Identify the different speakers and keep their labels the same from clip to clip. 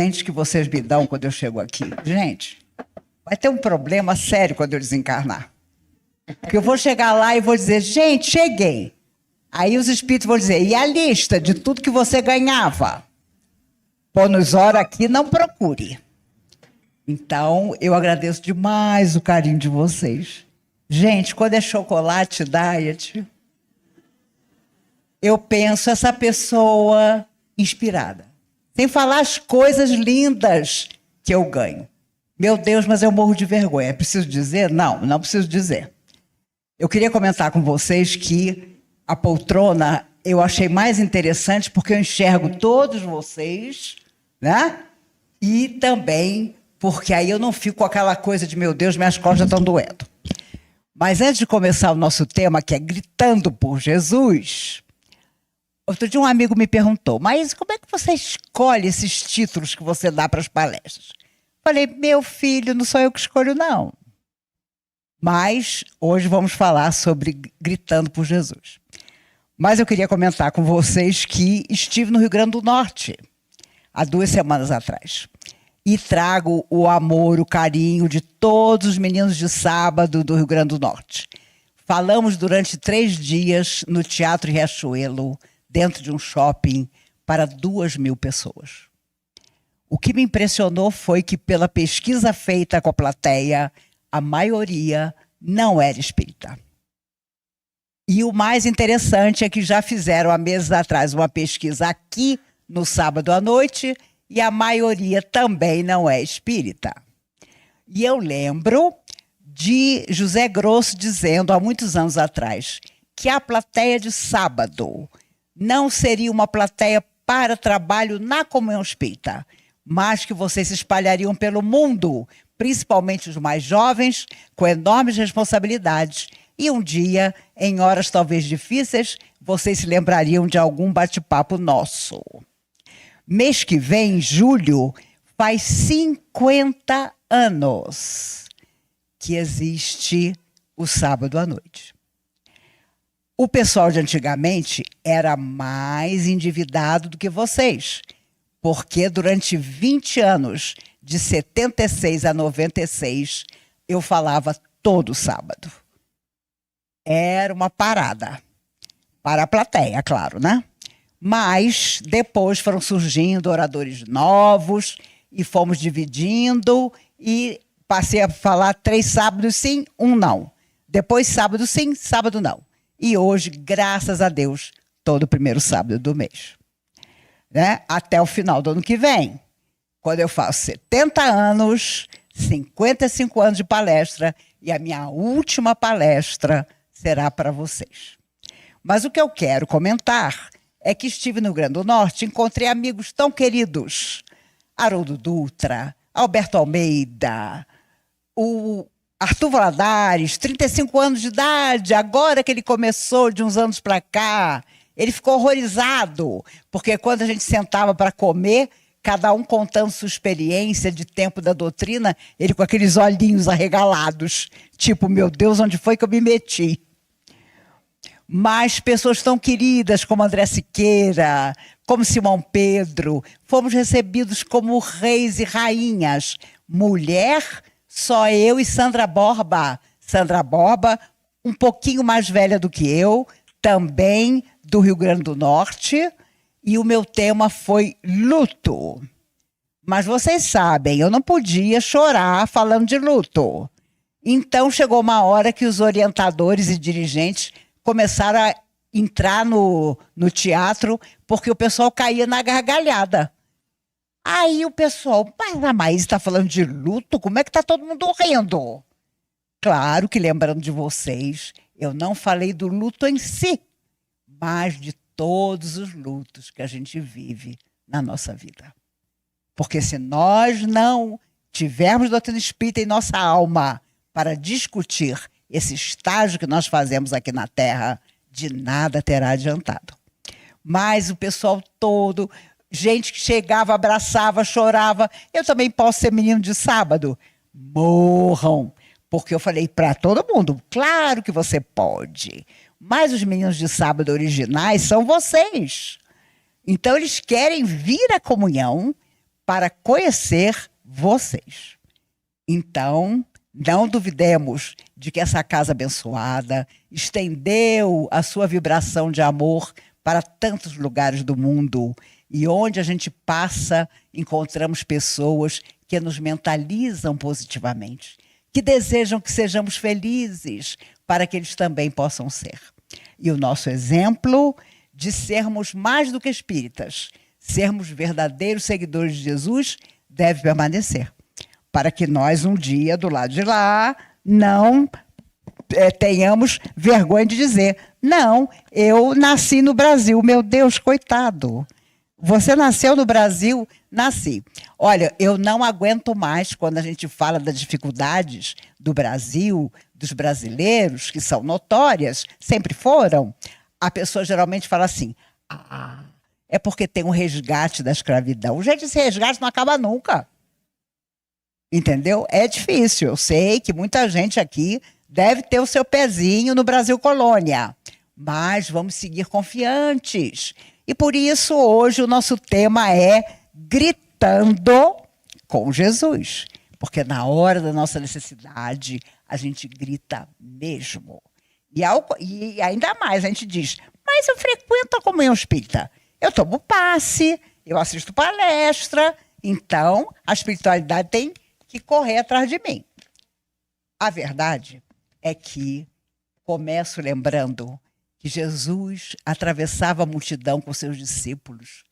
Speaker 1: presente que vocês me dão quando eu chego aqui. Gente, vai ter um problema sério quando eu desencarnar. Porque eu vou chegar lá e vou dizer, gente, cheguei. Aí os espíritos vão dizer, e a lista de tudo que você ganhava? Pô, nos ora aqui, não procure. Então, eu agradeço demais o carinho de vocês. Gente, quando é chocolate diet, eu penso essa pessoa inspirada. Sem falar as coisas lindas que eu ganho. Meu Deus, mas eu morro de vergonha. É preciso dizer? Não, não preciso dizer. Eu queria comentar com vocês que a poltrona eu achei mais interessante porque eu enxergo todos vocês, né? E também porque aí eu não fico com aquela coisa de, meu Deus, minhas costas estão doendo. Mas antes de começar o nosso tema, que é Gritando por Jesus, outro dia um amigo me perguntou, mas como é que você escolhe esses títulos que você dá para as palestras? Falei, meu filho, não sou eu que escolho, não. Mas hoje vamos falar sobre Gritando por Jesus. Mas eu queria comentar com vocês que estive no Rio Grande do Norte, há 2 semanas atrás. E trago o amor, o carinho de todos os meninos de sábado do Rio Grande do Norte. Falamos durante 3 dias no Teatro Riachuelo, dentro de um shopping, para 2.000 pessoas. O que me impressionou foi que, pela pesquisa feita com a plateia, a maioria não era espírita. E o mais interessante é que já fizeram há meses atrás uma pesquisa aqui no sábado à noite e a maioria também não é espírita. E eu lembro de José Grosso dizendo há muitos anos atrás que a plateia de sábado não seria uma plateia para trabalho na comunhão espírita, mas que vocês se espalhariam pelo mundo, principalmente os mais jovens, com enormes responsabilidades. E um dia, em horas talvez difíceis, vocês se lembrariam de algum bate-papo nosso. Mês que vem, em julho, faz 50 anos que existe o sábado à noite. O pessoal de antigamente era mais endividado do que vocês, porque durante 20 anos, de 76 a 96, eu falava todo sábado. Era uma parada. Para a plateia, claro, né? Mas depois foram surgindo oradores novos e fomos dividindo e passei a falar 3 sábados sim, 1 não. Depois sábado sim, sábado não. E hoje, graças a Deus, todo primeiro sábado do mês. Né? Até o final do ano que vem, quando eu faço 70 anos, 55 anos de palestra e a minha última palestra será para vocês. Mas o que eu quero comentar é que estive no Rio Grande do Norte, encontrei amigos tão queridos. Haroldo Dutra, Alberto Almeida, o Arthur Valadares, 35 anos de idade, agora que ele começou, de uns anos para cá, ele ficou horrorizado, porque quando a gente sentava para comer, cada um contando sua experiência de tempo da doutrina, ele com aqueles olhinhos arregalados, tipo, meu Deus, onde foi que eu me meti? Mas pessoas tão queridas como André Siqueira, como Simão Pedro, fomos recebidos como reis e rainhas. Mulher, só eu e Sandra Borba. Sandra Borba, um pouquinho mais velha do que eu, também do Rio Grande do Norte, e o meu tema foi luto. Mas vocês sabem, eu não podia chorar falando de luto. Então chegou uma hora que os orientadores e dirigentes começaram a entrar no teatro porque o pessoal caía na gargalhada. Aí o pessoal, mas a Maísa está falando de luto? Como é que está todo mundo rindo? Claro que, lembrando de vocês, eu não falei do luto em si, mas de todos os lutos que a gente vive na nossa vida. Porque se nós não tivermos doutrina espírita em nossa alma para discutir esse estágio que nós fazemos aqui na Terra, de nada terá adiantado. Mas o pessoal todo, gente que chegava, abraçava, chorava. Eu também posso ser menino de sábado. Morram. Porque eu falei para todo mundo, claro que você pode. Mas os meninos de sábado originais são vocês. Então eles querem vir à comunhão para conhecer vocês. Então, não duvidemos de que essa casa abençoada estendeu a sua vibração de amor para tantos lugares do mundo. E onde a gente passa, encontramos pessoas que nos mentalizam positivamente, que desejam que sejamos felizes para que eles também possam ser. E o nosso exemplo de sermos mais do que espíritas, sermos verdadeiros seguidores de Jesus, deve permanecer, para que nós um dia, do lado de lá, não tenhamos vergonha de dizer: não, eu nasci no Brasil. Meu Deus, coitado. Você nasceu no Brasil? Nasci. Olha, eu não aguento mais quando a gente fala das dificuldades do Brasil, dos brasileiros, que são notórias, sempre foram. A pessoa geralmente fala assim: é porque tem um resgate da escravidão. Gente, esse resgate não acaba nunca. Entendeu? É difícil. Eu sei que muita gente aqui deve ter o seu pezinho no Brasil colônia. Mas vamos seguir confiantes. E por isso, hoje, o nosso tema é gritando com Jesus. Porque na hora da nossa necessidade, a gente grita mesmo. E ainda mais, a gente diz: mas eu frequento a comunhão espírita. Eu tomo passe, eu assisto palestra. Então, a espiritualidade tem que correr atrás de mim. A verdade é que começo lembrando que Jesus atravessava a multidão com seus discípulos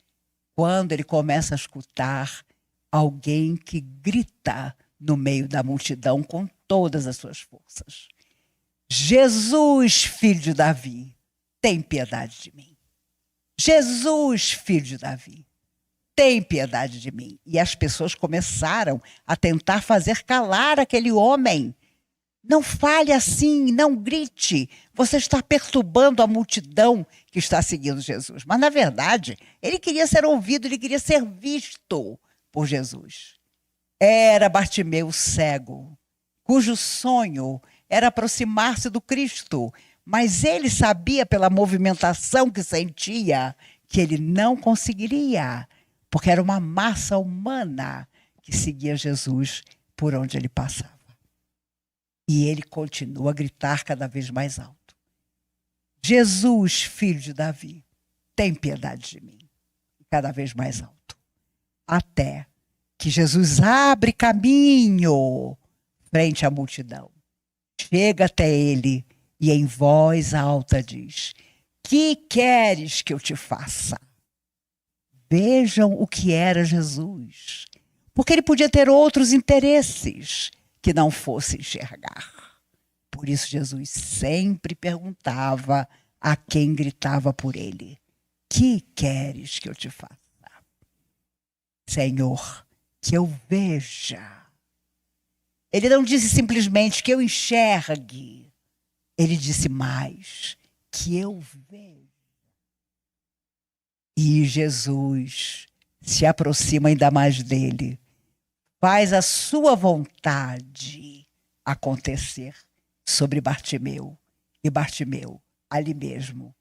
Speaker 1: quando ele começa a escutar alguém que grita no meio da multidão com todas as suas forças: Jesus, filho de Davi, tem piedade de mim. Jesus, filho de Davi, tem piedade de mim. E as pessoas começaram a tentar fazer calar aquele homem. Não fale assim, não grite. Você está perturbando a multidão que está seguindo Jesus. Mas, na verdade, ele queria ser ouvido, ele queria ser visto por Jesus. Era Bartimeu cego, cujo sonho era aproximar-se do Cristo. Mas ele sabia, pela movimentação que sentia, que ele não conseguiria, porque era uma massa humana que seguia Jesus por onde ele passava. E ele continua a gritar cada vez mais alto: Jesus, filho de Davi, tem piedade de mim. E cada vez mais alto. Até que Jesus abre caminho frente à multidão. Chega até ele e em voz alta diz: que queres que eu te faça? Vejam o que era Jesus. Porque ele podia ter outros interesses que não fosse enxergar. Por isso Jesus sempre perguntava a quem gritava por ele: que queres que eu te faça? Senhor, que eu veja. Ele não disse simplesmente que eu enxergue. Ele disse mais: que eu veja. E Jesus se aproxima ainda mais dele. Faz a sua vontade acontecer sobre Bartimeu. E Bartimeu, ali mesmo,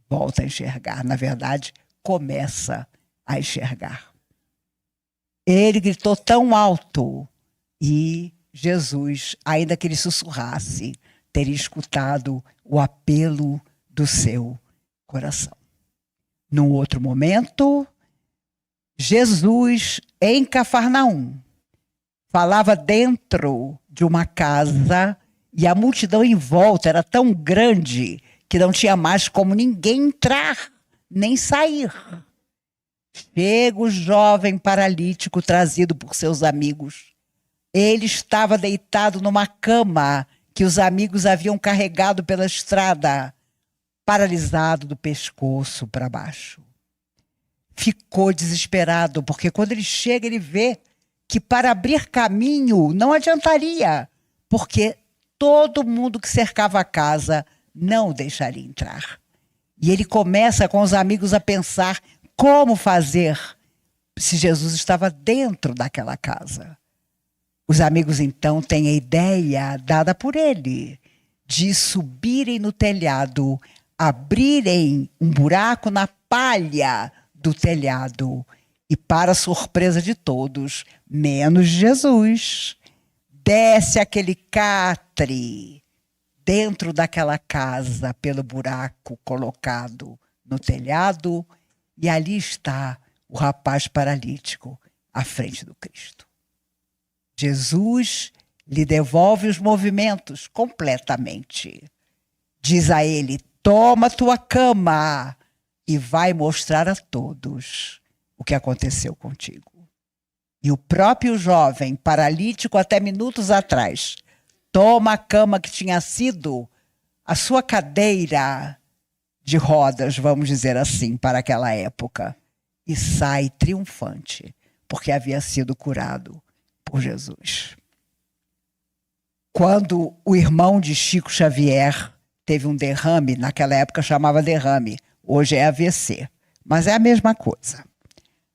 Speaker 1: volta a enxergar. Na verdade, começa a enxergar. Ele gritou tão alto e Jesus, ainda que ele sussurrasse, teria escutado o apelo do seu coração. Num outro momento, Jesus, em Cafarnaum, falava dentro de uma casa e a multidão em volta era tão grande que não tinha mais como ninguém entrar, nem sair. Chega o jovem paralítico trazido por seus amigos. Ele estava deitado numa cama que os amigos haviam carregado pela estrada, paralisado do pescoço para baixo. Ficou desesperado, porque quando ele chega, ele vê que para abrir caminho não adiantaria, porque todo mundo que cercava a casa não o deixaria entrar. E ele começa com os amigos a pensar como fazer se Jesus estava dentro daquela casa. Os amigos, então, têm a ideia dada por ele de subirem no telhado, abrirem um buraco na palha do telhado E para surpresa de todos, menos Jesus, desce aquele catre dentro daquela casa pelo buraco colocado no telhado, e ali está o rapaz paralítico à frente do Cristo. Jesus lhe devolve os movimentos completamente. Diz a ele: toma tua cama, e vai mostrar a todos o que aconteceu contigo. E o próprio jovem, paralítico até minutos atrás, toma a cama que tinha sido a sua cadeira de rodas, vamos dizer assim, para aquela época, e sai triunfante, porque havia sido curado por Jesus. Quando o irmão de Chico Xavier teve um derrame, naquela época chamava derrame, hoje é AVC, mas é a mesma coisa.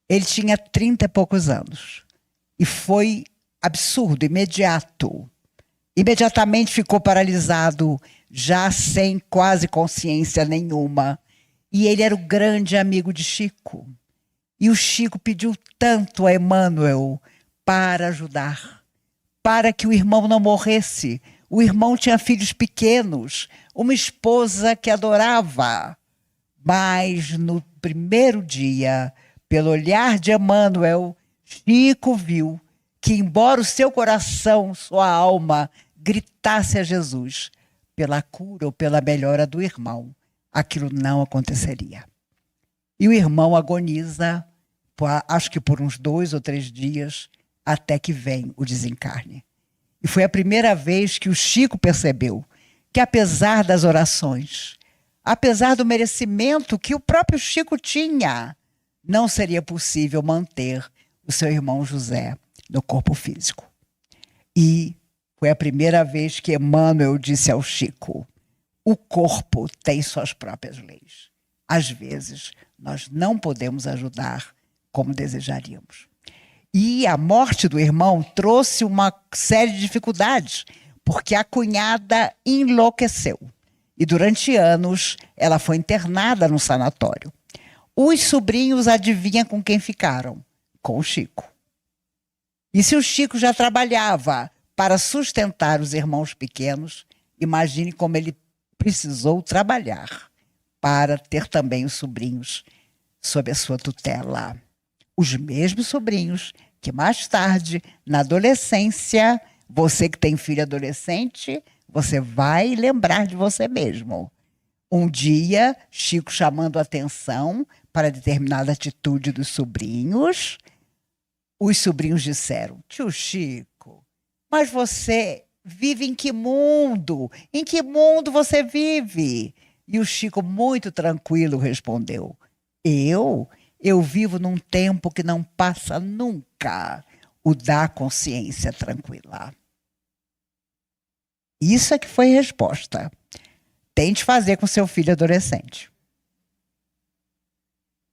Speaker 1: Ele tinha 30 e poucos anos e foi absurdo, imediato. Imediatamente ficou paralisado, já sem quase consciência nenhuma. E ele era o grande amigo de Chico. E o Chico pediu tanto a Emmanuel para ajudar, para que o irmão não morresse. O irmão tinha filhos pequenos, uma esposa que adorava. Mas no primeiro dia, pelo olhar de Emmanuel, Chico viu que, embora o seu coração, sua alma, gritasse a Jesus pela cura ou pela melhora do irmão, aquilo não aconteceria. E o irmão agoniza, acho que por uns 2 ou 3 dias, até que vem o desencarne. E foi a primeira vez que o Chico percebeu que, apesar das orações, apesar do merecimento que o próprio Chico tinha, não seria possível manter o seu irmão José no corpo físico. E foi a primeira vez que Emmanuel disse ao Chico: o corpo tem suas próprias leis. Às vezes, nós não podemos ajudar como desejaríamos. E a morte do irmão trouxe uma série de dificuldades, porque a cunhada enlouqueceu. E durante anos, ela foi internada no sanatório. Os sobrinhos, adivinham com quem ficaram? Com o Chico. E se o Chico já trabalhava para sustentar os irmãos pequenos, imagine como ele precisou trabalhar para ter também os sobrinhos sob a sua tutela. Os mesmos sobrinhos que mais tarde, na adolescência, você que tem filho adolescente, você vai lembrar de você mesmo. Um dia, Chico chamando atenção para determinada atitude dos sobrinhos, os sobrinhos disseram: tio Chico, mas você vive em que mundo? Em que mundo você vive? E o Chico, muito tranquilo, respondeu: eu vivo num tempo que não passa nunca, o da consciência tranquila. Isso é que foi a resposta. Tente fazer com seu filho adolescente.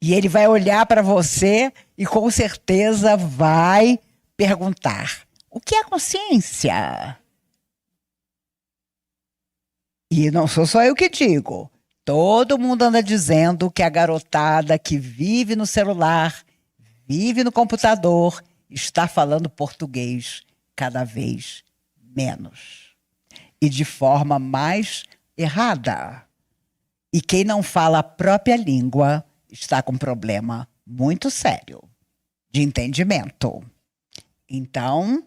Speaker 1: E ele vai olhar para você e com certeza vai perguntar: o que é consciência? E não sou só eu que digo. Todo mundo anda dizendo que a garotada que vive no celular, vive no computador, está falando português cada vez menos. E de forma mais errada. E quem não fala a própria língua está com um problema muito sério de entendimento. Então,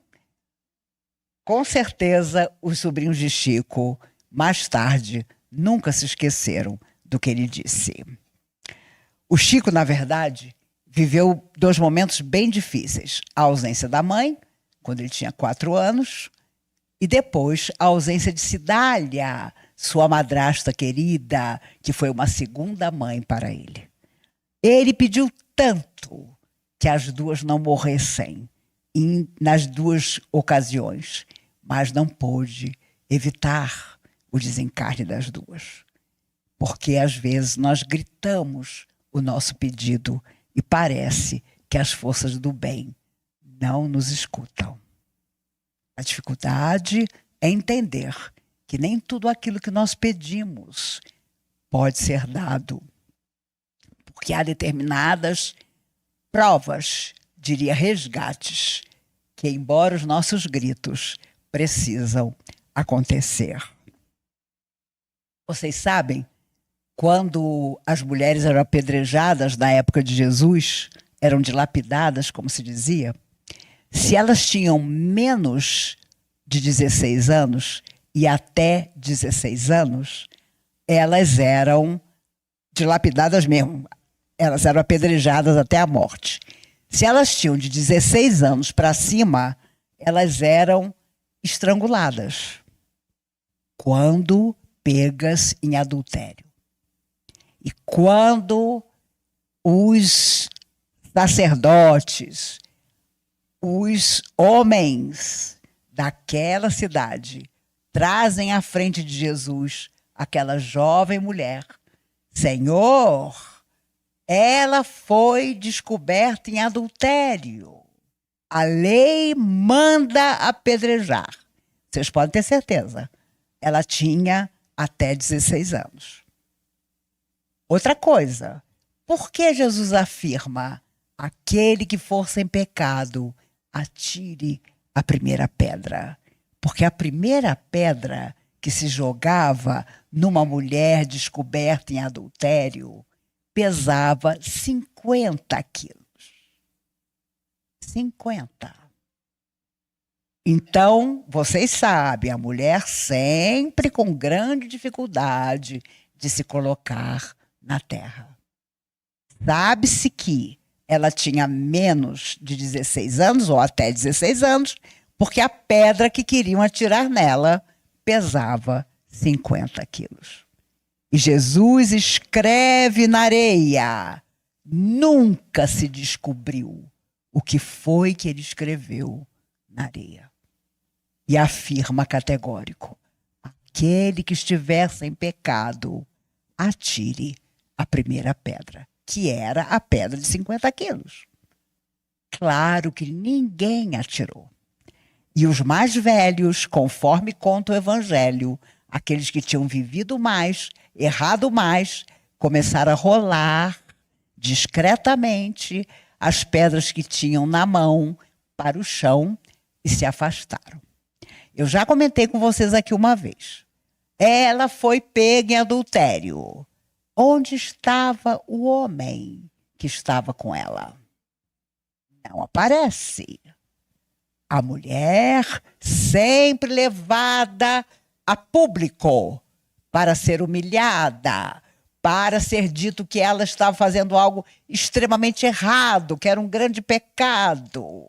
Speaker 1: com certeza, os sobrinhos de Chico, mais tarde, nunca se esqueceram do que ele disse. O Chico, na verdade, viveu 2 momentos bem difíceis. A ausência da mãe, quando ele tinha 4 anos, e depois a ausência de Cidália, sua madrasta querida, que foi uma segunda mãe para ele. Ele pediu tanto que as duas não morressem nas 2 ocasiões, mas não pôde evitar o desencarne das 2. Porque às vezes nós gritamos o nosso pedido e parece que as forças do bem não nos escutam. A dificuldade é entender que nem tudo aquilo que nós pedimos pode ser dado. Porque há determinadas provas, diria resgates, que embora os nossos gritos precisam acontecer. Vocês sabem, quando as mulheres eram apedrejadas na época de Jesus, eram dilapidadas, como se dizia, se elas tinham menos de 16 anos e até 16 anos, elas eram dilapidadas mesmo. Elas eram apedrejadas até a morte. Se elas tinham de 16 anos para cima, elas eram estranguladas quando pegas em adultério. E quando os sacerdotes, os homens daquela cidade trazem à frente de Jesus aquela jovem mulher, Senhor, ela foi descoberta em adultério. A lei manda apedrejar. Vocês podem ter certeza. Ela tinha até 16 anos. Outra coisa, por que Jesus afirma: aquele que for sem pecado, atire a primeira pedra? Porque a primeira pedra que se jogava numa mulher descoberta em adultério pesava 50 quilos. 50. Então, vocês sabem, a mulher sempre com grande dificuldade de se colocar na terra. Sabe-se que ela tinha menos de 16 anos, ou até 16 anos, porque a pedra que queriam atirar nela pesava 50 quilos. E Jesus escreve na areia. Nunca se descobriu o que foi que ele escreveu na areia. E afirma categórico: aquele que estiver sem pecado, atire a primeira pedra, que era a pedra de 50 quilos. Claro que ninguém atirou. E os mais velhos, conforme conta o Evangelho, aqueles que tinham vivido mais, errado mais, começaram a rolar discretamente as pedras que tinham na mão para o chão e se afastaram. Eu já comentei com vocês aqui uma vez. Ela foi pega em adultério. Onde estava o homem que estava com ela? Não aparece. A mulher sempre levada a público para ser humilhada, para ser dito que ela estava fazendo algo extremamente errado, que era um grande pecado.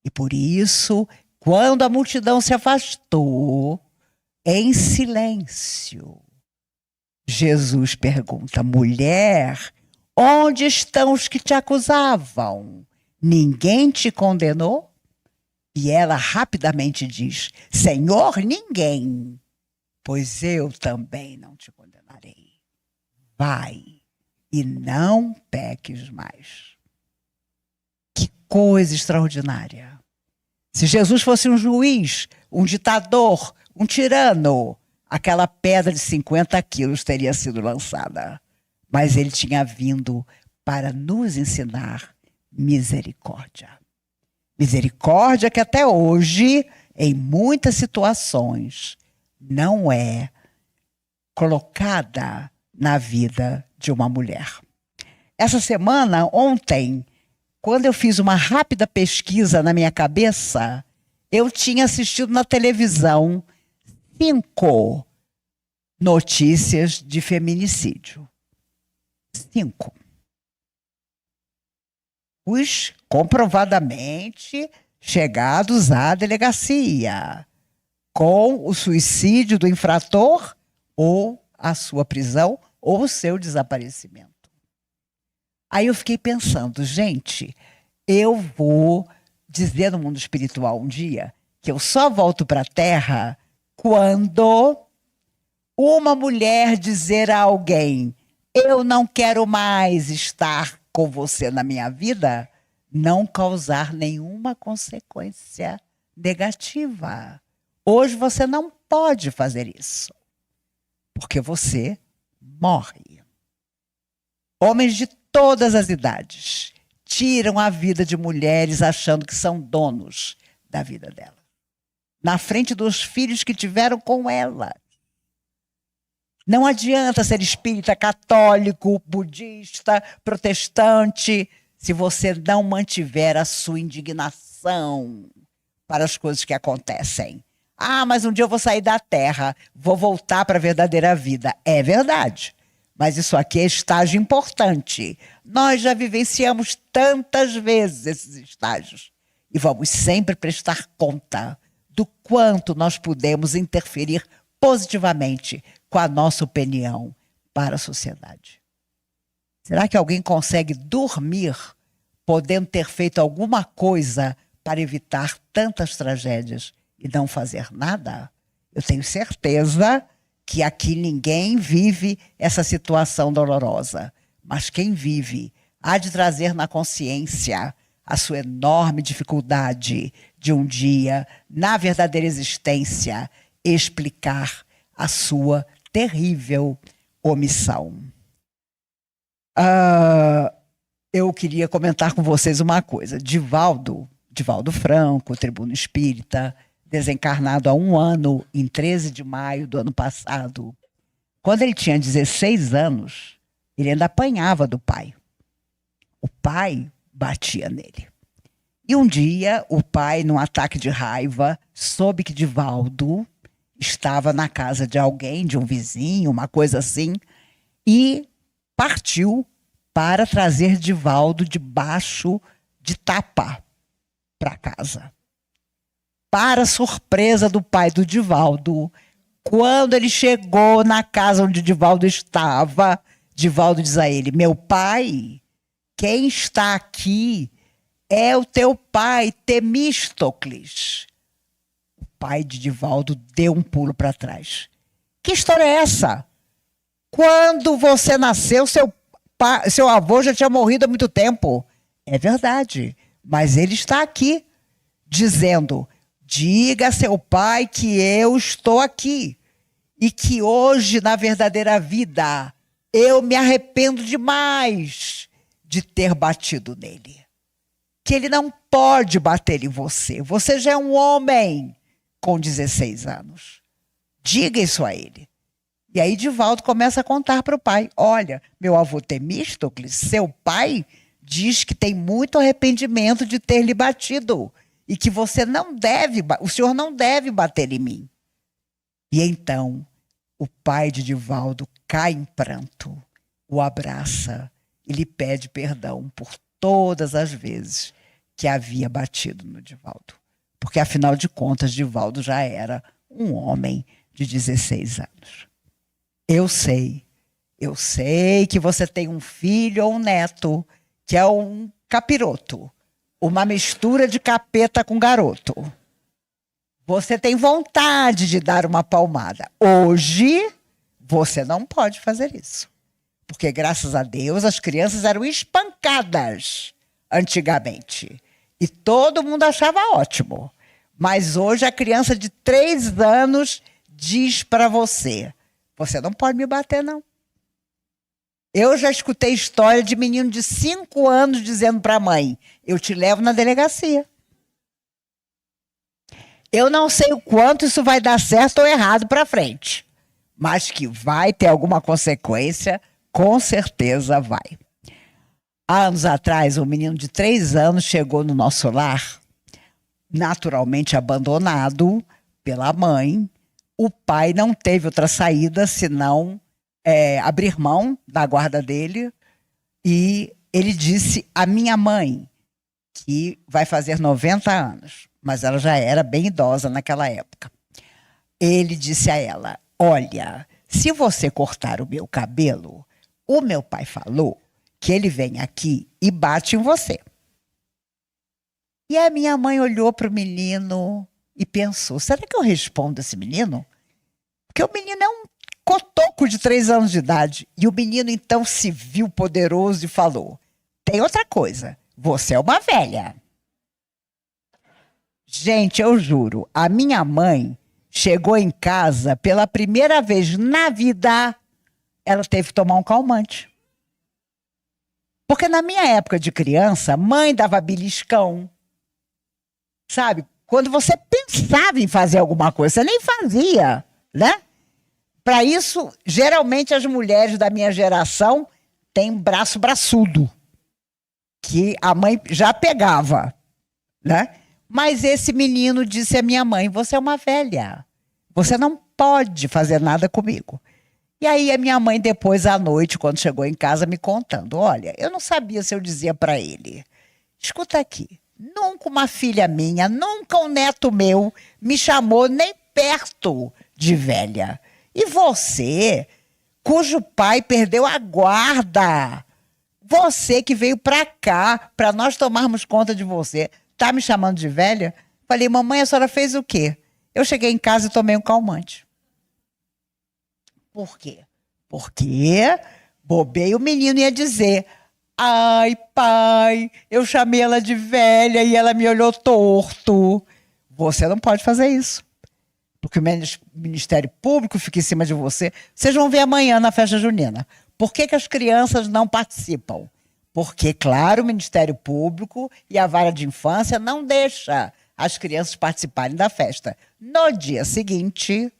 Speaker 1: E por isso, quando a multidão se afastou, em silêncio, Jesus pergunta: mulher, onde estão os que te acusavam? Ninguém te condenou? E ela rapidamente diz: Senhor, ninguém. Pois eu também não te condenarei. Vai e não peques mais. Que coisa extraordinária. Se Jesus fosse um juiz, um ditador, um tirano, aquela pedra de 50 quilos teria sido lançada. Mas ele tinha vindo para nos ensinar misericórdia. Misericórdia que até hoje, em muitas situações, não é colocada na vida de uma mulher. Essa semana, ontem, quando eu fiz uma rápida pesquisa na minha cabeça, eu tinha assistido na televisão 5 notícias de feminicídio. 5. Os comprovadamente chegados à delegacia, com o suicídio do infrator, ou a sua prisão, ou o seu desaparecimento. Aí eu fiquei pensando, gente, eu vou dizer no mundo espiritual um dia que eu só volto para a Terra quando uma mulher dizer a alguém: eu não quero mais estar com você na minha vida, não causar nenhuma consequência negativa. Hoje você não pode fazer isso, porque você morre. Homens de todas as idades tiram a vida de mulheres achando que são donos da vida dela, na frente dos filhos que tiveram com ela. Não adianta ser espírita, católico, budista, protestante, se você não mantiver a sua indignação para as coisas que acontecem. Ah, mas um dia eu vou sair da Terra, vou voltar para a verdadeira vida. É verdade, mas isso aqui é estágio importante. Nós já vivenciamos tantas vezes esses estágios e vamos sempre prestar conta do quanto nós podemos interferir positivamente com a nossa opinião para a sociedade. Será que alguém consegue dormir podendo ter feito alguma coisa para evitar tantas tragédias e não fazer nada? Eu tenho certeza que aqui ninguém vive essa situação dolorosa, mas quem vive há de trazer na consciência a sua enorme dificuldade de um dia, na verdadeira existência, explicar a sua terrível omissão. Eu queria comentar com vocês uma coisa. Divaldo Franco, tribuno espírita, desencarnado há 1 ano, em 13 de maio do ano passado. Quando ele tinha 16 anos, ele ainda apanhava do pai. O pai batia nele. E um dia, o pai, num ataque de raiva, soube que Divaldo estava na casa de alguém, de um vizinho, uma coisa assim, e partiu para trazer Divaldo debaixo de tapa para casa. Para surpresa do pai do Divaldo, quando ele chegou na casa onde Divaldo estava, Divaldo diz a ele: meu pai, quem está aqui é o teu pai, Temístocles. O pai de Divaldo deu um pulo para trás. Que história é essa? Quando você nasceu, seu avô já tinha morrido há muito tempo. É verdade, mas ele está aqui, dizendo: diga a seu pai que eu estou aqui e que hoje, na verdadeira vida, eu me arrependo demais de ter batido nele. Que ele não pode bater em você. Você já é um homem com 16 anos. Diga isso a ele. E aí Divaldo começa a contar para o pai: olha, meu avô Temístocles, seu pai, diz que tem muito arrependimento de ter lhe batido e que você não deve, o senhor não deve bater em mim. E então o pai de Divaldo cai em pranto, o abraça e lhe pede perdão por todas as vezes que havia batido no Divaldo. Porque, afinal de contas, Divaldo já era um homem de 16 anos. Eu sei que você tem um filho ou um neto que é um capiroto, uma mistura de capeta com garoto. Você tem vontade de dar uma palmada. Hoje, você não pode fazer isso. Porque, graças a Deus, as crianças eram espancadas antigamente. E todo mundo achava ótimo. Mas hoje a criança de 3 anos diz para você: você não pode me bater, não. Eu já escutei história de menino de 5 anos dizendo para a mãe: eu te levo na delegacia. Eu não sei o quanto isso vai dar certo ou errado para frente, mas que vai ter alguma consequência, com certeza vai. Há anos atrás, um menino de 3 anos chegou no nosso lar, naturalmente abandonado pela mãe. O pai não teve outra saída senão abrir mão da guarda dele, e ele disse à minha mãe, que vai fazer 90 anos, mas ela já era bem idosa naquela época. Ele disse a ela: olha, se você cortar o meu cabelo, o meu pai falou que ele vem aqui e bate em você. E a minha mãe olhou para o menino e pensou: será que eu respondo a esse menino? Porque o menino é um cotoco de 3 anos de idade. E o menino então se viu poderoso e falou: tem outra coisa, você é uma velha. Gente, eu juro, a minha mãe chegou em casa pela primeira vez na vida, ela teve que tomar um calmante. Porque na minha época de criança, mãe dava beliscão, sabe? Quando você pensava em fazer alguma coisa, você nem fazia, né? Para isso, geralmente as mulheres da minha geração têm braço braçudo, que a mãe já pegava, né? Mas esse menino disse à minha mãe: você é uma velha, você não pode fazer nada comigo. E aí a minha mãe, depois à noite, quando chegou em casa, me contando: olha, eu não sabia se eu dizia para ele, escuta aqui, nunca uma filha minha, nunca um neto meu me chamou nem perto de velha. E você, cujo pai perdeu a guarda, você que veio para cá, para nós tomarmos conta de você, tá me chamando de velha? Falei: mamãe, a senhora fez o quê? Eu cheguei em casa e tomei um calmante. Por quê? Porque bobei, o menino ia dizer: ai, pai, eu chamei ela de velha e ela me olhou torto. Você não pode fazer isso, porque o Ministério Público fica em cima de você. Vocês vão ver amanhã na festa junina. Por que as crianças não participam? Porque, claro, o Ministério Público e a Vara de Infância não deixa as crianças participarem da festa. No dia seguinte,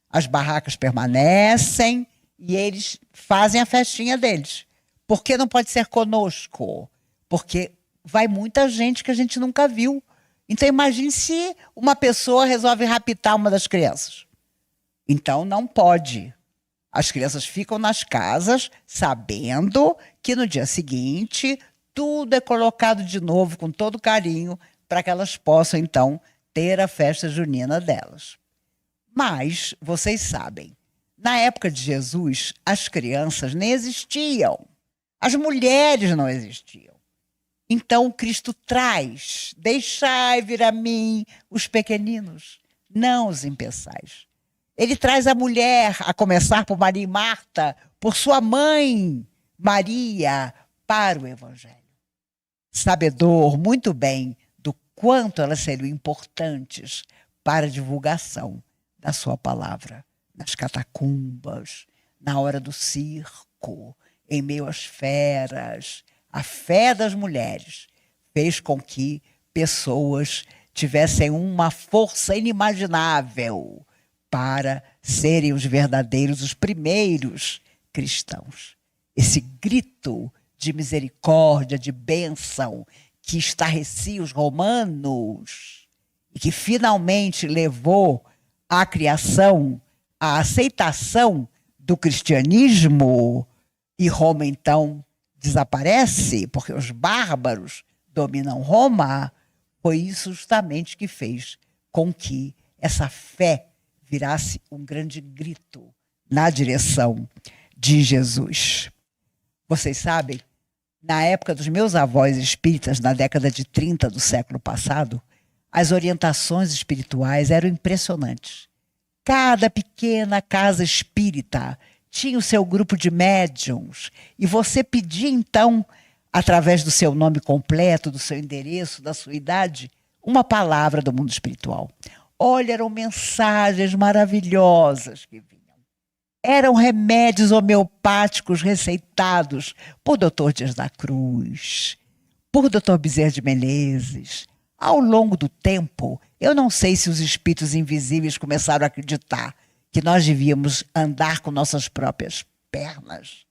Speaker 1: as barracas permanecem e eles fazem a festinha deles. Por que não pode ser conosco? Porque vai muita gente que a gente nunca viu. Então, imagine se uma pessoa resolve raptar uma das crianças. Então, não pode. As crianças ficam nas casas sabendo que no dia seguinte tudo é colocado de novo com todo carinho para que elas possam, então, ter a festa junina delas. Mas, vocês sabem, na época de Jesus, as crianças nem existiam. As mulheres não existiam. Então, Cristo traz: deixai vir a mim os pequeninos, não os impeçais. Ele traz a mulher, a começar por Maria e Marta, por sua mãe, Maria, para o Evangelho. Sabedor muito bem do quanto elas seriam importantes para a divulgação da sua palavra, nas catacumbas, na hora do circo, em meio às feras. A fé das mulheres fez com que pessoas tivessem uma força inimaginável para serem os verdadeiros, os primeiros cristãos. Esse grito de misericórdia, de bênção, que estarrecia os romanos e que finalmente levou à criação, à aceitação do cristianismo, e Roma, então, desaparece, porque os bárbaros dominam Roma. Foi isso justamente que fez com que essa fé virasse um grande grito na direção de Jesus. Vocês sabem, na época dos meus avós espíritas, na década de 30 do século passado, as orientações espirituais eram impressionantes. Cada pequena casa espírita tinha o seu grupo de médiuns e você pedia, então, através do seu nome completo, do seu endereço, da sua idade, uma palavra do mundo espiritual. Olha, eram mensagens maravilhosas que vinham. Eram remédios homeopáticos receitados por Dr. Dias da Cruz, por Dr. Bezerra de Menezes. Ao longo do tempo, eu não sei se os espíritos invisíveis começaram a acreditar que nós devíamos andar com nossas próprias pernas,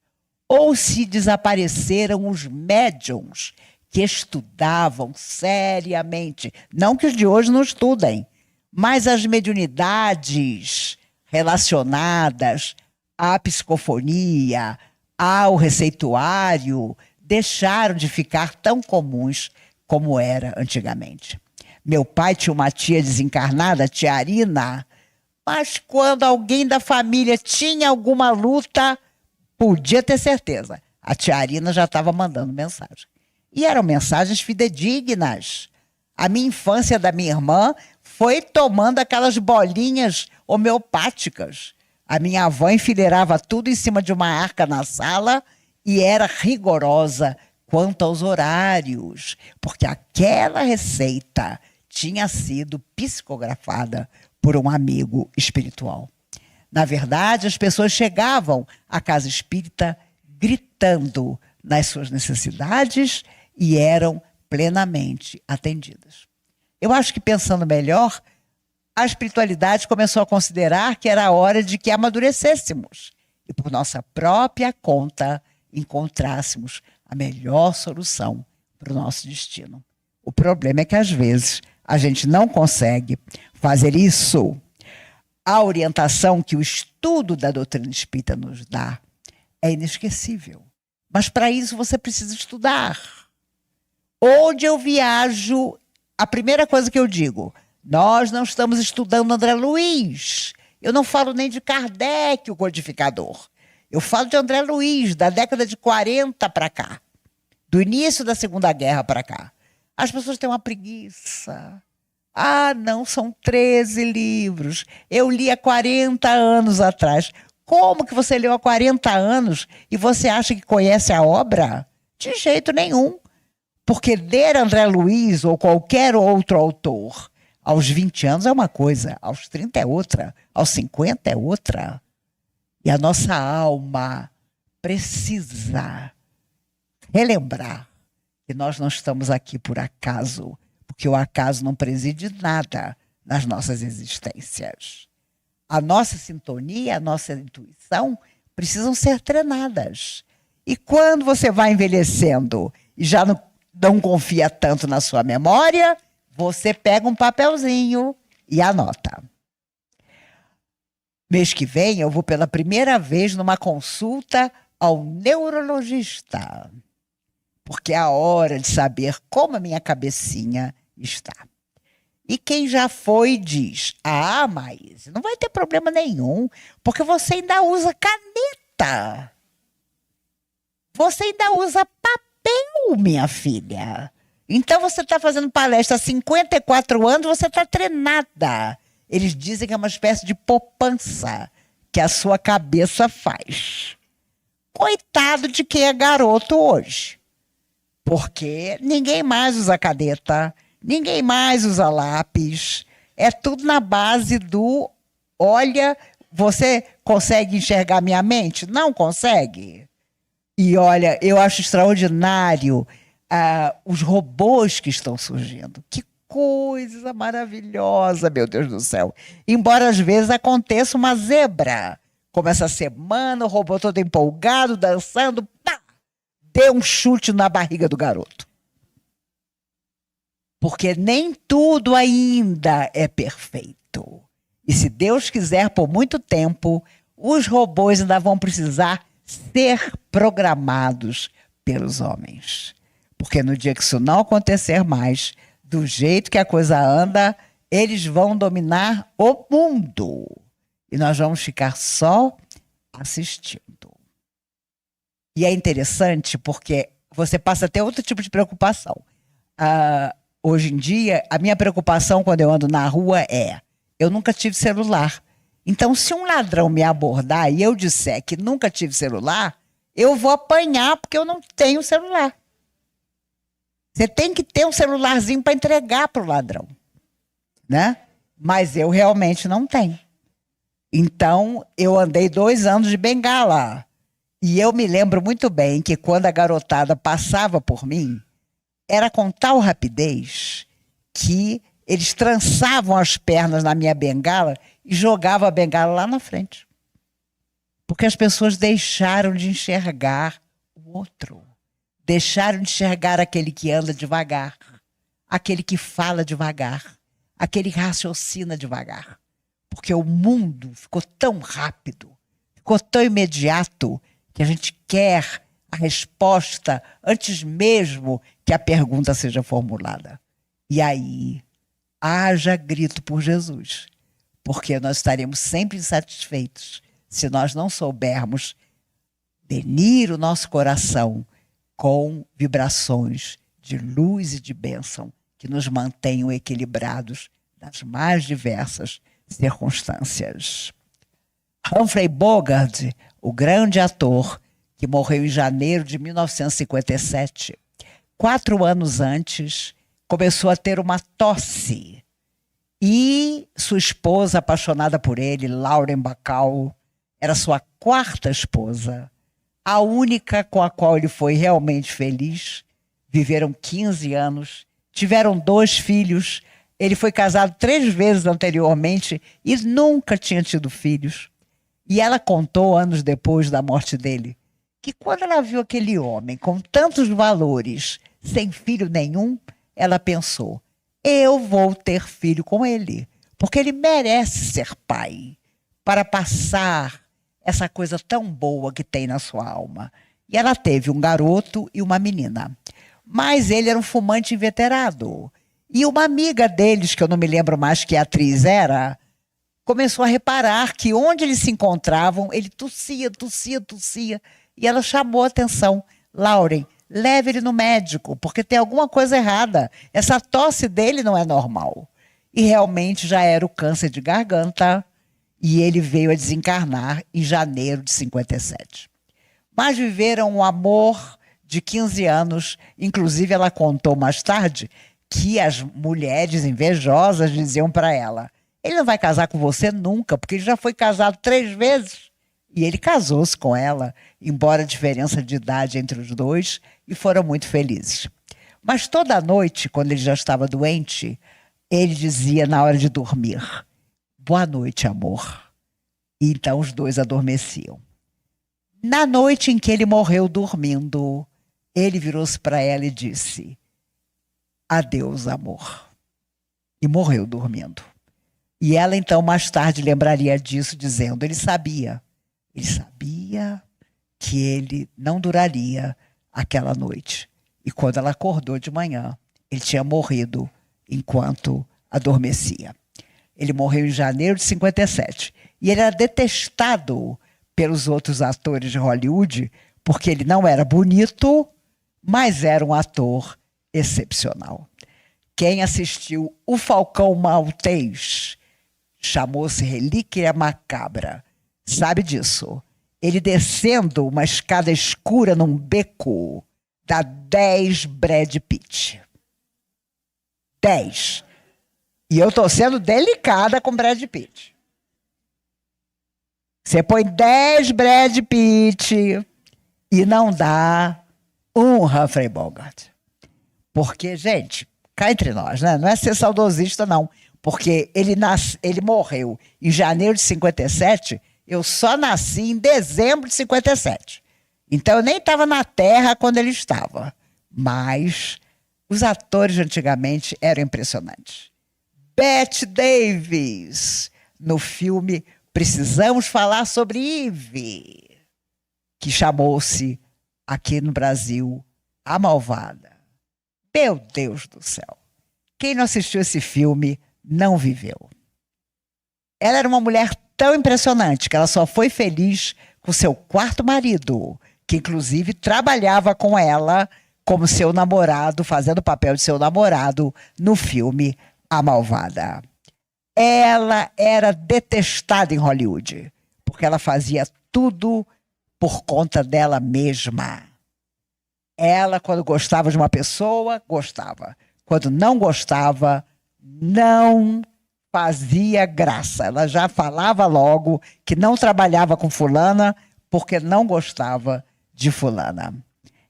Speaker 1: ou se desapareceram os médiuns que estudavam seriamente, não que os de hoje não estudem, mas as mediunidades relacionadas à psicofonia, ao receituário, deixaram de ficar tão comuns como era antigamente. Meu pai tinha uma tia desencarnada, a tia Arina, mas quando alguém da família tinha alguma luta, podia ter certeza, a tia Arina já estava mandando mensagem. E eram mensagens fidedignas. A minha infância da minha irmã foi tomando aquelas bolinhas homeopáticas. A minha avó enfileirava tudo em cima de uma arca na sala e era rigorosa quanto aos horários, porque aquela receita tinha sido psicografada por um amigo espiritual. Na verdade, as pessoas chegavam à casa espírita gritando nas suas necessidades e eram plenamente atendidas. Eu acho que, pensando melhor, a espiritualidade começou a considerar que era a hora de que amadurecêssemos e, por nossa própria conta, encontrássemos a melhor solução para o nosso destino. O problema é que, às vezes, a gente não consegue fazer isso. A orientação que o estudo da doutrina espírita nos dá é inesquecível. Mas, para isso, você precisa estudar. Onde eu viajo, a primeira coisa que eu digo, nós não estamos estudando André Luiz. Eu não falo nem de Kardec, o codificador. Eu falo de André Luiz, da década de 40 para cá. Do início da Segunda Guerra para cá. As pessoas têm uma preguiça. Ah, não, são 13 livros. Eu li há 40 anos atrás. Como que você leu há 40 anos e você acha que conhece a obra? De jeito nenhum. Porque ler André Luiz ou qualquer outro autor aos 20 anos é uma coisa, aos 30 é outra, aos 50 é outra. E a nossa alma precisa relembrar que nós não estamos aqui por acaso, porque o acaso não preside nada nas nossas existências. A nossa sintonia, a nossa intuição precisam ser treinadas. E quando você vai envelhecendo e já não confia tanto na sua memória, você pega um papelzinho e anota. Mês que vem eu vou pela primeira vez numa consulta ao neurologista, porque é a hora de saber como a minha cabecinha está. E quem já foi diz, mas não vai ter problema nenhum, porque você ainda usa caneta. Você ainda usa papel, minha filha. Então você está fazendo palestra há 54 anos, você está treinada. Eles dizem que é uma espécie de poupança que a sua cabeça faz. Coitado de quem é garoto hoje. Porque ninguém mais usa caneta, ninguém mais usa lápis. É tudo na base do, olha, você consegue enxergar minha mente? Não consegue. E olha, eu acho extraordinário os robôs que estão surgindo. Que coisa maravilhosa, meu Deus do céu. Embora às vezes aconteça uma zebra. Como essa semana, o robô todo empolgado, dançando, pá, deu um chute na barriga do garoto. Porque nem tudo ainda é perfeito. E se Deus quiser, por muito tempo, os robôs ainda vão precisar ser programados pelos homens. Porque no dia que isso não acontecer mais, do jeito que a coisa anda, eles vão dominar o mundo. E nós vamos ficar só assistindo. E é interessante porque você passa a ter outro tipo de preocupação. Hoje em dia, a minha preocupação quando eu ando na rua é, eu nunca tive celular. Então, se um ladrão me abordar e eu disser que nunca tive celular, eu vou apanhar porque eu não tenho celular. Você tem que ter um celularzinho para entregar para o ladrão, né? Mas eu realmente não tenho. Então, eu andei 2 anos de bengala. E eu me lembro muito bem que quando a garotada passava por mim, era com tal rapidez que eles trançavam as pernas na minha bengala e jogavam a bengala lá na frente. Porque as pessoas deixaram de enxergar o outro. Deixaram de enxergar aquele que anda devagar, aquele que fala devagar, aquele que raciocina devagar. Porque o mundo ficou tão rápido, ficou tão imediato, que a gente quer a resposta antes mesmo que a pergunta seja formulada. E aí, haja grito por Jesus, porque nós estaremos sempre insatisfeitos se nós não soubermos denir o nosso coração com vibrações de luz e de bênção que nos mantenham equilibrados nas mais diversas circunstâncias. Humphrey Bogart, o grande ator que morreu em janeiro de 1957, 4 anos antes, começou a ter uma tosse. E sua esposa, apaixonada por ele, Lauren Bacall, era sua 4ª esposa, a única com a qual ele foi realmente feliz. Viveram 15 anos, tiveram 2 filhos. Ele foi casado 3 vezes anteriormente e nunca tinha tido filhos. E ela contou, anos depois da morte dele, que quando ela viu aquele homem com tantos valores, sem filho nenhum, ela pensou: eu vou ter filho com ele, porque ele merece ser pai, para passar essa coisa tão boa que tem na sua alma. E ela teve um garoto e uma menina. Mas ele era um fumante inveterado. E uma amiga deles, que eu não me lembro mais que atriz era, começou a reparar que onde eles se encontravam, ele tossia, tossia, tossia. E ela chamou a atenção. Lauren, leve ele no médico, porque tem alguma coisa errada. Essa tosse dele não é normal. E realmente já era o câncer de garganta. E ele veio a desencarnar em janeiro de 57. Mas viveram um amor de 15 anos. Inclusive, ela contou mais tarde que as mulheres invejosas diziam para ela: ele não vai casar com você nunca, porque ele já foi casado 3 vezes. E ele casou-se com ela, embora a diferença de idade entre os dois, e foram muito felizes. Mas toda noite, quando ele já estava doente, ele dizia na hora de dormir: boa noite, amor. E então os dois adormeciam. Na noite em que ele morreu dormindo, ele virou-se para ela e disse: adeus, amor. E morreu dormindo. E ela então mais tarde lembraria disso, dizendo: ele sabia que ele não duraria aquela noite. E quando ela acordou de manhã, ele tinha morrido enquanto adormecia. Ele morreu em janeiro de 57. E ele era detestado pelos outros atores de Hollywood, porque ele não era bonito, mas era um ator excepcional. Quem assistiu O Falcão Maltês, chamou-se Relíquia Macabra, sabe disso. Ele descendo uma escada escura num beco, dá 10 Brad Pitt. 10. E eu estou sendo delicada com Brad Pitt. Você põe 10 Brad Pitt e não dá um Humphrey Bogart. Porque, gente, cá entre nós, né? Não é ser saudosista, não. Porque ele morreu em janeiro de 57, eu só nasci em dezembro de 57. Então, eu nem estava na Terra quando ele estava. Mas os atores de antigamente eram impressionantes. Bette Davis, no filme Precisamos Falar sobre Eve, que chamou-se, aqui no Brasil, A Malvada. Meu Deus do céu. Quem não assistiu esse filme não viveu. Ela era uma mulher tão impressionante que ela só foi feliz com seu 4º marido, que inclusive trabalhava com ela como seu namorado, fazendo o papel de seu namorado no filme A Malvada. Ela era detestada em Hollywood, porque ela fazia tudo por conta dela mesma. Ela, quando gostava de uma pessoa, gostava. Quando não gostava, não fazia graça. Ela já falava logo que não trabalhava com fulana porque não gostava de fulana.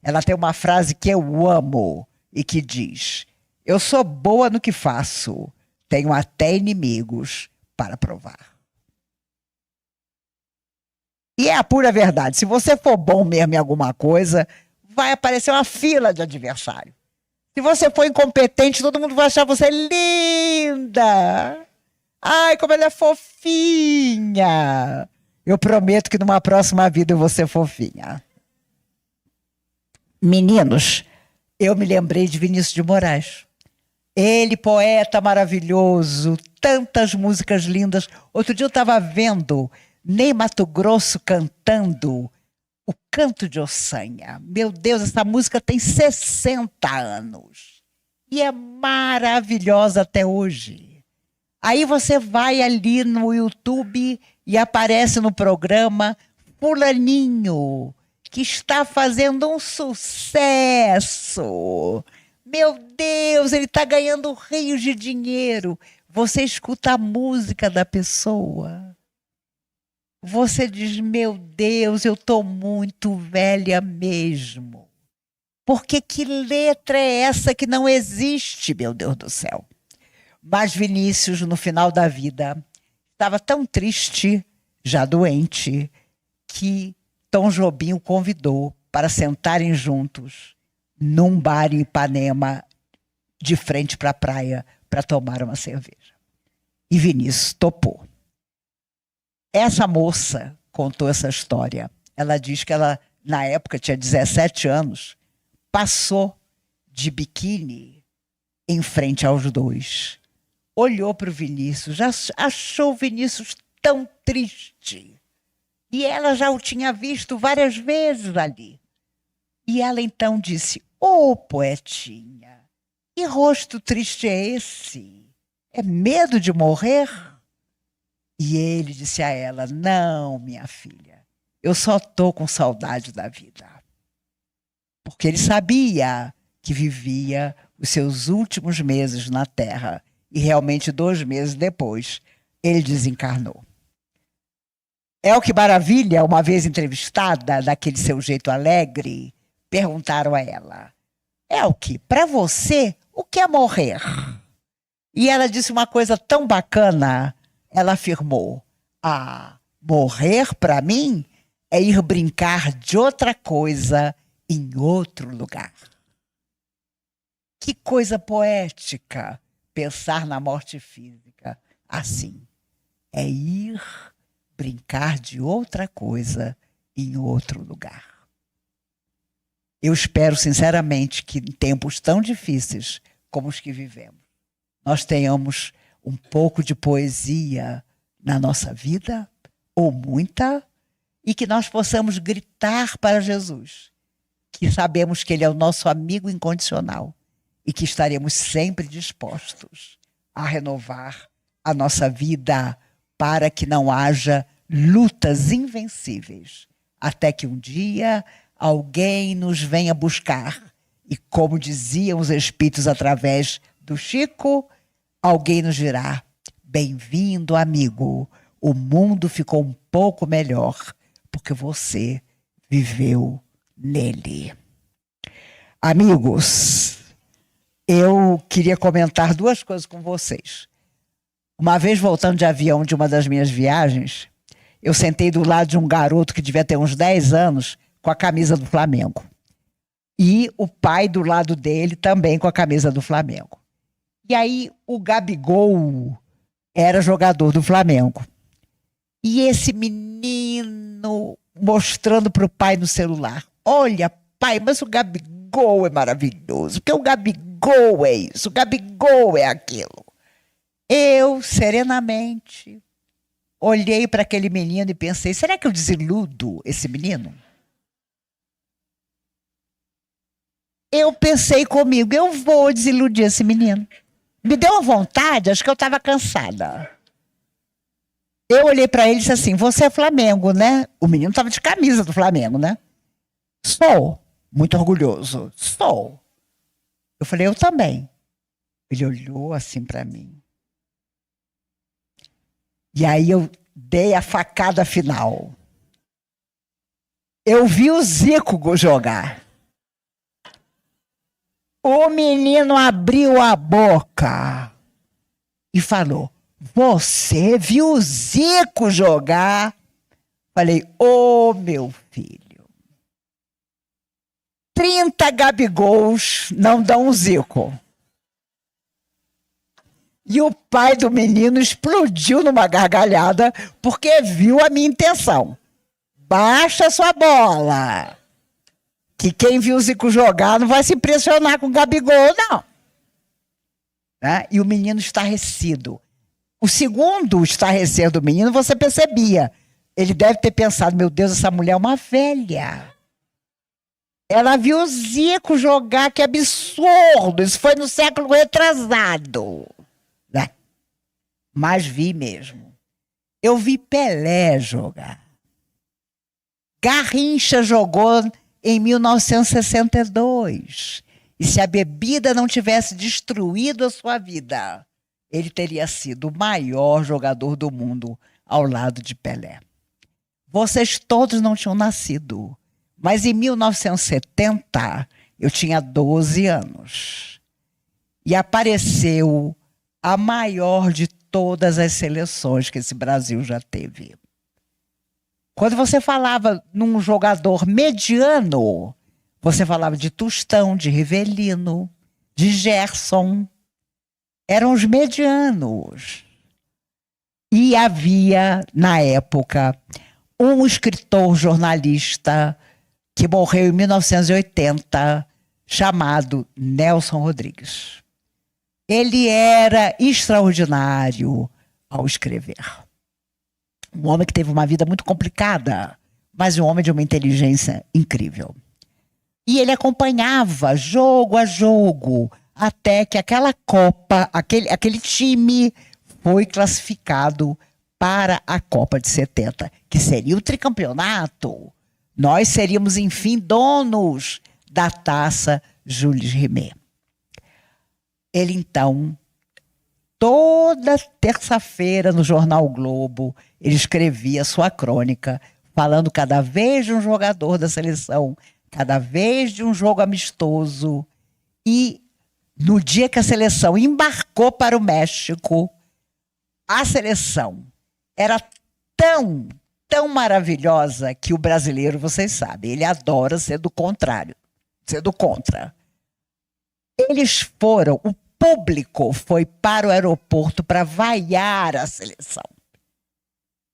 Speaker 1: Ela tem uma frase que eu amo e que diz: eu sou boa no que faço, tenho até inimigos para provar. E é a pura verdade. Se você for bom mesmo em alguma coisa, vai aparecer uma fila de adversário. Se você for incompetente, todo mundo vai achar você linda. Ai, como ela é fofinha. Eu prometo que numa próxima vida eu vou ser fofinha. Meninos, eu me lembrei de Vinícius de Moraes. Ele, poeta maravilhoso, tantas músicas lindas. Outro dia eu estava vendo Ney Matogrosso cantando O Canto de Ossanha. Meu Deus, essa música tem 60 anos. E é maravilhosa até hoje. Aí você vai ali no YouTube e aparece no programa fulaninho, que está fazendo um sucesso. Meu Deus, ele está ganhando rios de dinheiro. Você escuta a música da pessoa. você diz, meu Deus, eu estou muito velha mesmo. Porque que letra é essa que não existe, meu Deus do céu? Mas Vinícius, no final da vida, estava tão triste, já doente, que Tom Jobim o convidou para sentarem juntos num bar em Ipanema, de frente para a praia, para tomar uma cerveja. E Vinícius topou. Essa moça contou essa história. Ela diz que ela, na época, tinha 17 anos, passou de biquíni em frente aos dois. Olhou para o Vinícius, já achou o Vinícius tão triste. E ela já o tinha visto várias vezes ali. E ela então disse, ô poetinha, que rosto triste é esse? É medo de morrer? E ele disse a ela, não, minha filha, eu só estou com saudade da vida. Porque ele sabia que vivia os seus últimos meses na Terra. E realmente 2 meses depois, ele desencarnou. Elke Maravilha, uma vez entrevistada, daquele seu jeito alegre, perguntaram a ela, Elke, para você, o que é morrer? E ela disse uma coisa tão bacana, ela afirmou, morrer para mim é ir brincar de outra coisa em outro lugar. Que coisa poética pensar na morte física assim. É ir brincar de outra coisa em outro lugar. Eu espero sinceramente que em tempos tão difíceis como os que vivemos, nós tenhamos um pouco de poesia na nossa vida, ou muita, e que nós possamos gritar para Jesus, que sabemos que Ele é o nosso amigo incondicional e que estaremos sempre dispostos a renovar a nossa vida para que não haja lutas invencíveis, até que um dia alguém nos venha buscar e, como diziam os espíritos através do Chico, alguém nos dirá, bem-vindo, amigo, o mundo ficou um pouco melhor porque você viveu nele. Amigos, eu queria comentar 2 coisas com vocês. Uma vez, voltando de avião de uma das minhas viagens, eu sentei do lado de um garoto que devia ter uns 10 anos com a camisa do Flamengo. E o pai do lado dele também com a camisa do Flamengo. E aí o Gabigol era jogador do Flamengo. E esse menino mostrando para o pai no celular, olha, pai, mas o Gabigol é maravilhoso, porque o Gabigol é isso, o Gabigol é aquilo. Eu, serenamente, olhei para aquele menino e pensei, será que eu desiludo esse menino? Eu pensei comigo, eu vou desiludir esse menino. Me deu uma vontade, acho que eu estava cansada. Eu olhei para ele e disse assim, você é Flamengo, né? O menino estava de camisa do Flamengo, né? Sou. Muito orgulhoso. Sou. Eu falei, eu também. Ele olhou assim para mim. E aí eu dei a facada final. Eu vi o Zico jogar. O menino abriu a boca e falou, você viu o Zico jogar? Falei, ô meu filho, 30 Gabigols não dão um Zico. E o pai do menino explodiu numa gargalhada porque viu a minha intenção. Baixa sua bola. Que quem viu o Zico jogar não vai se impressionar com o Gabigol, não. Né? E o menino estarrecido. O segundo estarrecer do menino, você percebia. Ele deve ter pensado, meu Deus, essa mulher é uma velha. Ela viu o Zico jogar, que absurdo. Isso foi no século retrasado. Né? Mas vi mesmo. Eu vi Pelé jogar. Garrincha jogou em 1962. E se a bebida não tivesse destruído a sua vida, ele teria sido o maior jogador do mundo ao lado de Pelé. Vocês todos não tinham nascido. Mas em 1970, eu tinha 12 anos. E apareceu a maior de todas as seleções que esse Brasil já teve. Quando você falava num jogador mediano, você falava de Tostão, de Rivelino, de Gerson. Eram os medianos. E havia, na época, um escritor jornalista que morreu em 1980, chamado Nelson Rodrigues. Ele era extraordinário ao escrever. Um homem que teve uma vida muito complicada, mas um homem de uma inteligência incrível. E ele acompanhava jogo a jogo, até que aquela Copa, aquele time foi classificado para a Copa de 70, que seria o tricampeonato. Nós seríamos, enfim, donos da taça Jules Rimet. Ele, então, toda terça-feira no Jornal Globo, ele escrevia sua crônica, falando cada vez de um jogador da seleção, cada vez de um jogo amistoso. E no dia que a seleção embarcou para o México, a seleção era tão maravilhosa que o brasileiro, vocês sabem, ele adora ser do contrário, ser do contra. Eles foram, o público foi para o aeroporto para vaiar a seleção,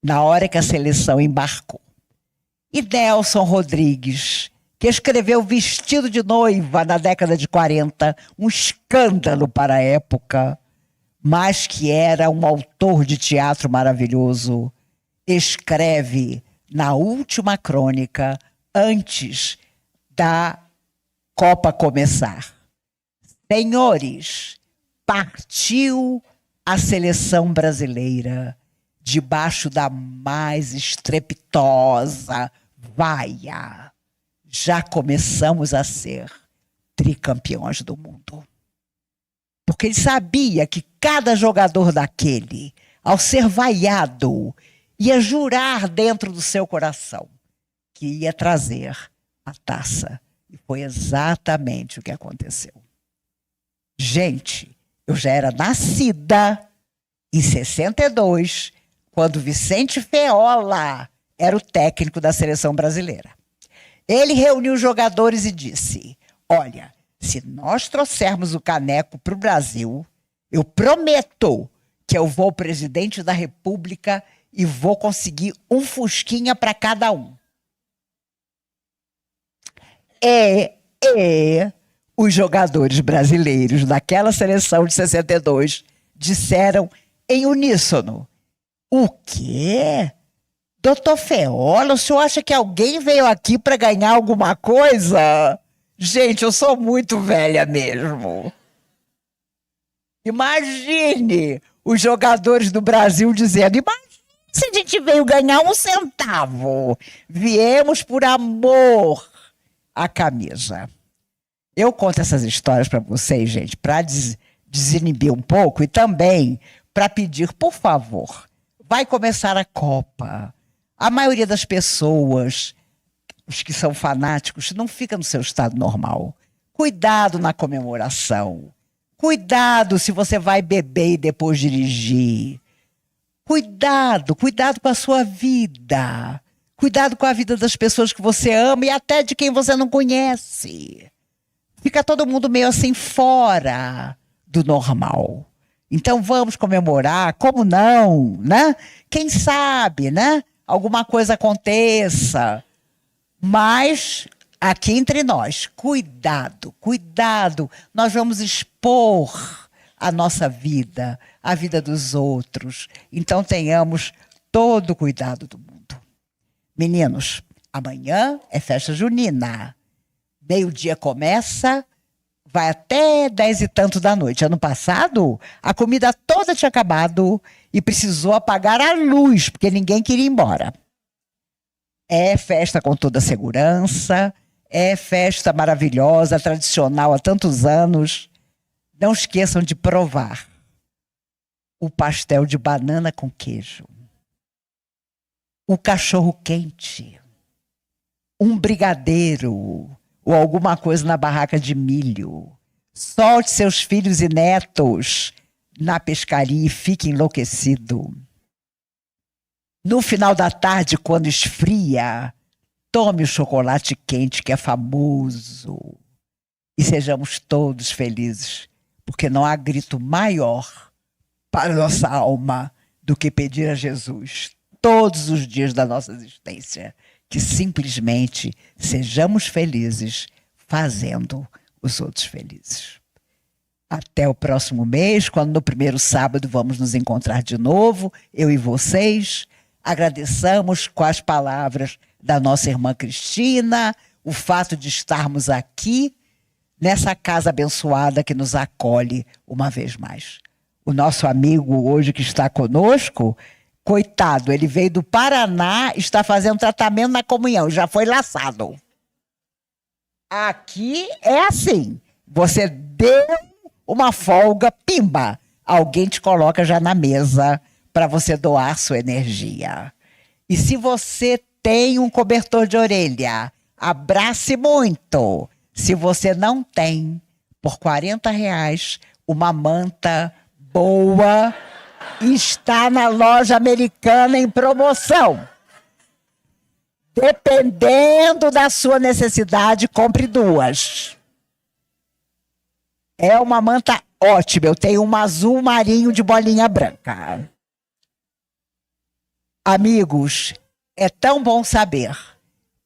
Speaker 1: na hora que a seleção embarcou. E Nelson Rodrigues, que escreveu Vestido de Noiva na década de 40, um escândalo para a época, mas que era um autor de teatro maravilhoso, escreve na última crônica, antes da Copa começar: senhores, partiu a seleção brasileira debaixo da mais estrepitosa vaia. Já começamos a ser tricampeões do mundo. Porque ele sabia que cada jogador daquele, ao ser vaiado, ia jurar dentro do seu coração que ia trazer a taça. E foi exatamente o que aconteceu. Gente, eu já era nascida em 62, quando Vicente Feola era o técnico da seleção brasileira. Ele reuniu os jogadores e disse: olha, se nós trouxermos o caneco para o Brasil, eu prometo que eu vou presidente da República e vou conseguir um fusquinha para cada um. Os jogadores brasileiros daquela seleção de 62 disseram em uníssono: o quê? Doutor Feola, o senhor acha que alguém veio aqui para ganhar alguma coisa? Gente, eu sou muito velha mesmo. Imagine os jogadores do Brasil dizendo: imagine se a gente veio ganhar 1 centavo. Viemos por amor à camisa. Eu conto essas histórias para vocês, gente, para desinibir um pouco e também para pedir, por favor, vai começar a Copa. A maioria das pessoas, os que são fanáticos, não fica no seu estado normal. Cuidado na comemoração. Cuidado se você vai beber e depois dirigir. Cuidado com a sua vida. Cuidado com a vida das pessoas que você ama e até de quem você não conhece. Fica todo mundo meio assim fora do normal. Então vamos comemorar, como não, né? Quem sabe, né? Alguma coisa aconteça. Mas aqui entre nós, cuidado, cuidado. Nós vamos expor a nossa vida, a vida dos outros. Então tenhamos todo o cuidado do mundo. Meninos, amanhã é festa junina. Meio-dia começa, vai até 10 e tanto da noite. Ano passado, a comida toda tinha acabado e precisou apagar a luz, porque ninguém queria ir embora. É festa com toda a segurança, é festa maravilhosa, tradicional há tantos anos. Não esqueçam de provar o pastel de banana com queijo. o cachorro quente, um brigadeiro ou alguma coisa na barraca de milho. Solte seus filhos e netos na pescaria e fique enlouquecido. No final da tarde, quando esfria, tome o chocolate quente que é famoso e sejamos todos felizes, porque não há grito maior para a nossa alma do que pedir a Jesus todos os dias da nossa existência que simplesmente sejamos felizes fazendo os outros felizes. Até o próximo mês, quando no primeiro sábado vamos nos encontrar de novo, eu e vocês. Agradeçamos com as palavras da nossa irmã Cristina, o fato de estarmos aqui, nessa casa abençoada que nos acolhe uma vez mais. O nosso amigo hoje que está conosco, coitado, ele veio do Paraná, está fazendo tratamento na comunhão, já foi laçado. Aqui é assim, você deu uma folga, pimba, alguém te coloca já na mesa para você doar sua energia. E se você tem um cobertor de orelha, abrace muito. Se você não tem, por R$40, uma manta boa está na loja Americana em promoção. Dependendo da sua necessidade, compre 2. É uma manta ótima. Eu tenho uma azul marinho de bolinha branca. Amigos, é tão bom saber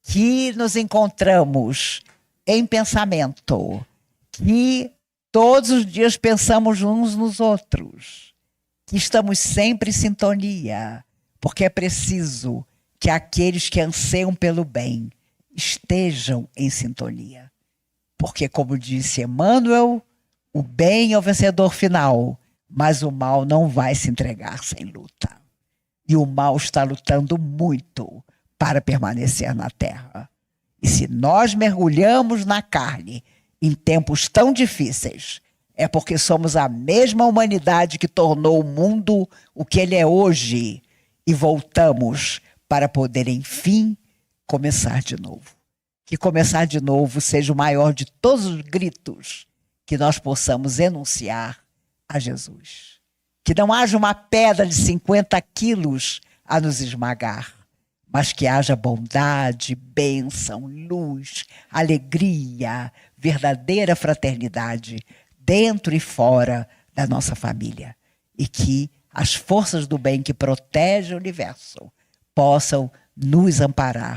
Speaker 1: que nos encontramos em pensamento, que todos os dias pensamos uns nos outros, que estamos sempre em sintonia, porque é preciso que aqueles que anseiam pelo bem estejam em sintonia. Porque, como disse Emmanuel, o bem é o vencedor final, mas o mal não vai se entregar sem luta. E o mal está lutando muito para permanecer na terra. E se nós mergulhamos na carne em tempos tão difíceis, é porque somos a mesma humanidade que tornou o mundo o que ele é hoje e voltamos para poder, enfim, começar de novo. Que começar de novo seja o maior de todos os gritos que nós possamos enunciar a Jesus. Que não haja uma pedra de 50 quilos a nos esmagar, mas que haja bondade, bênção, luz, alegria, verdadeira fraternidade dentro e fora da nossa família. E que as forças do bem que protegem o universo possam nos amparar